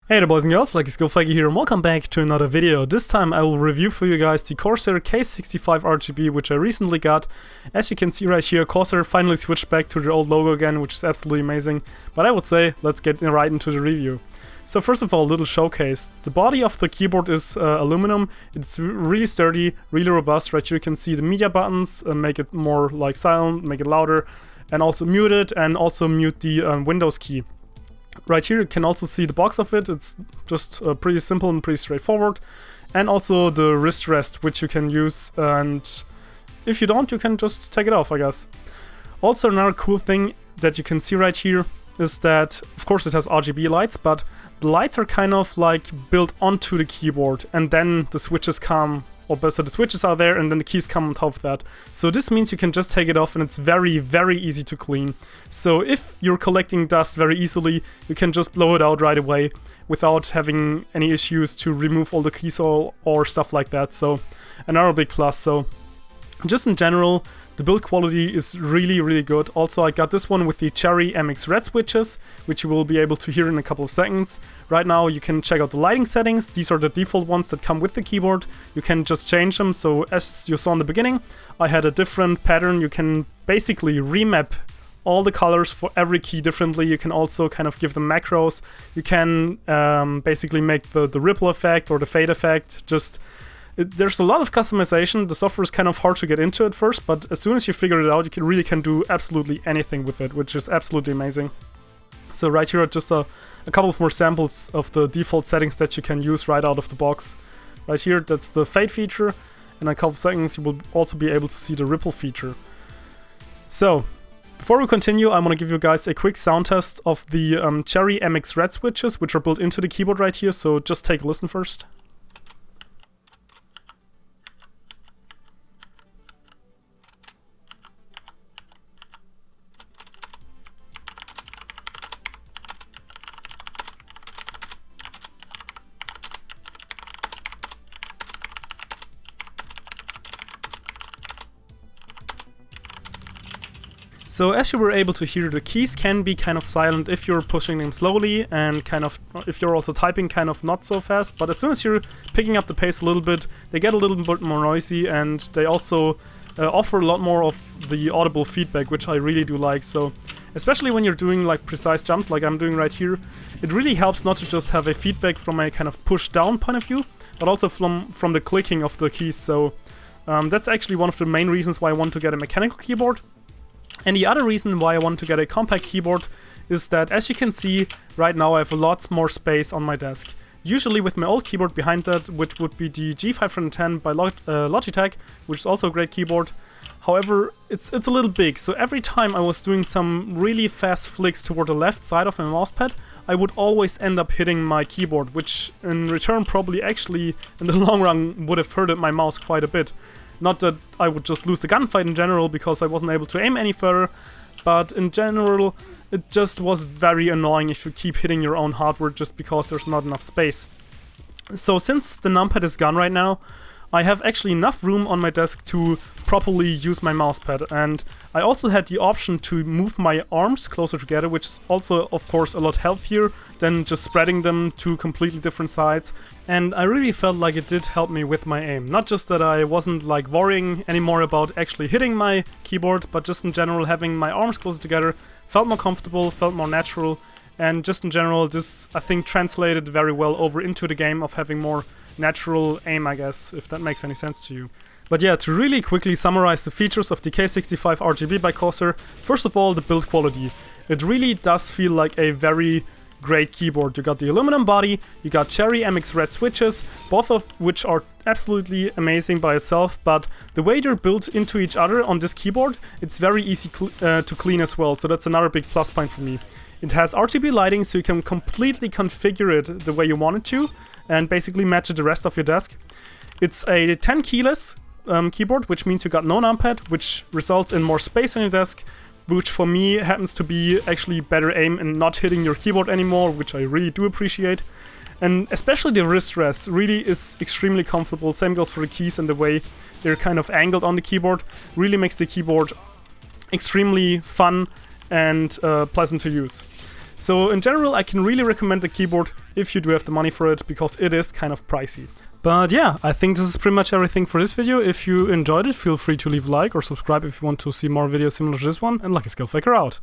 Hey there boys and girls, Lucky Skillflaggy here and welcome back to another video. This time I will review for you guys the Corsair K65 RGB, which I recently got. As you can see right here, Corsair finally switched back to their old logo again, which is absolutely amazing. But I would say, let's get right into the review. So first of all, a little showcase. The body of the keyboard is aluminum. It's really sturdy, really robust. Right here you can see the media buttons, make it more like silent, make it louder, and also mute it, and also mute the Windows key. Right here you can also see the box of it. It's just pretty simple and pretty straightforward. And also the wrist rest, which you can use, and if you don't, you can just take it off, I guess. Also another cool thing that you can see right here is that, of course it has RGB lights, but the lights are kind of like built onto the keyboard, and then the switches come, so the switches are there and then the keys come on top of that. So this means you can just take it off and it's very, very easy to clean. So if you're collecting dust very easily, you can just blow it out right away without having any issues to remove all the keys or stuff like that. So another big plus. So just in general, the build quality is really, really good. Also, I got this one with the Cherry MX Red switches, which you will be able to hear in a couple of seconds. Right now, you can check out the lighting settings. These are the default ones that come with the keyboard. You can just change them. So as you saw in the beginning, I had a different pattern. You can basically remap all the colors for every key differently. You can also kind of give them macros. You can basically make the ripple effect or the fade effect. There's a lot of customization. The software is kind of hard to get into at first, but as soon as you figure it out, you really can do absolutely anything with it, which is absolutely amazing. So right here are just a couple of more samples of the default settings that you can use right out of the box. Right here, that's the fade feature. In a couple of seconds, you will also be able to see the ripple feature. So before we continue, I want to give you guys a quick sound test of the Cherry MX Red switches, which are built into the keyboard right here. So just take a listen first. So as you were able to hear, the keys can be kind of silent if you're pushing them slowly, and kind of if you're also typing kind of not so fast. But as soon as you're picking up the pace a little bit, they get a little bit more noisy, and they also offer a lot more of the audible feedback, which I really do like. So especially when you're doing like precise jumps like I'm doing right here, it really helps not to just have a feedback from a kind of push down point of view, but also from the clicking of the keys. So that's actually one of the main reasons why I want to get a mechanical keyboard. And the other reason why I want to get a compact keyboard is that, as you can see, right now I have a lot more space on my desk. Usually with my old keyboard behind that, which would be the G510 by Logitech, which is also a great keyboard. However, it's a little big, so every time I was doing some really fast flicks toward the left side of my mousepad, I would always end up hitting my keyboard, which in return probably actually in the long run would have hurted my mouse quite a bit. Not that I would just lose the gunfight in general because I wasn't able to aim any further, but in general it just was very annoying if you keep hitting your own hardware just because there's not enough space. So since the numpad is gone right now, I have actually enough room on my desk to properly use my mousepad, and I also had the option to move my arms closer together, which is also of course a lot healthier than just spreading them to completely different sides. And I really felt like it did help me with my aim. Not just that I wasn't like worrying anymore about actually hitting my keyboard, but just in general having my arms closer together felt more comfortable, felt more natural, and just in general this I think translated very well over into the game of having more natural aim, I guess, if that makes any sense to you. But yeah, to really quickly summarize the features of the K65 RGB by Corsair, first of all, the build quality. It really does feel like a very great keyboard. You got the aluminum body, you got Cherry MX Red switches, both of which are absolutely amazing by itself, but the way they're built into each other on this keyboard, it's very easy to clean as well, so that's another big plus point for me. It has RGB lighting, so you can completely configure it the way you want it to, and basically match it the rest of your desk. It's a 10 keyless keyboard, which means you got no numpad, which results in more space on your desk, which for me happens to be actually better aim and not hitting your keyboard anymore, which I really do appreciate. And especially the wrist rest really is extremely comfortable. Same goes for the keys, and the way they're kind of angled on the keyboard really makes the keyboard extremely fun and pleasant to use. So in general, I can really recommend the keyboard if you do have the money for it, because it is kind of pricey. But yeah, I think this is pretty much everything for this video. If you enjoyed it, feel free to leave a like or subscribe if you want to see more videos similar to this one, and Lucky Skill Faker out.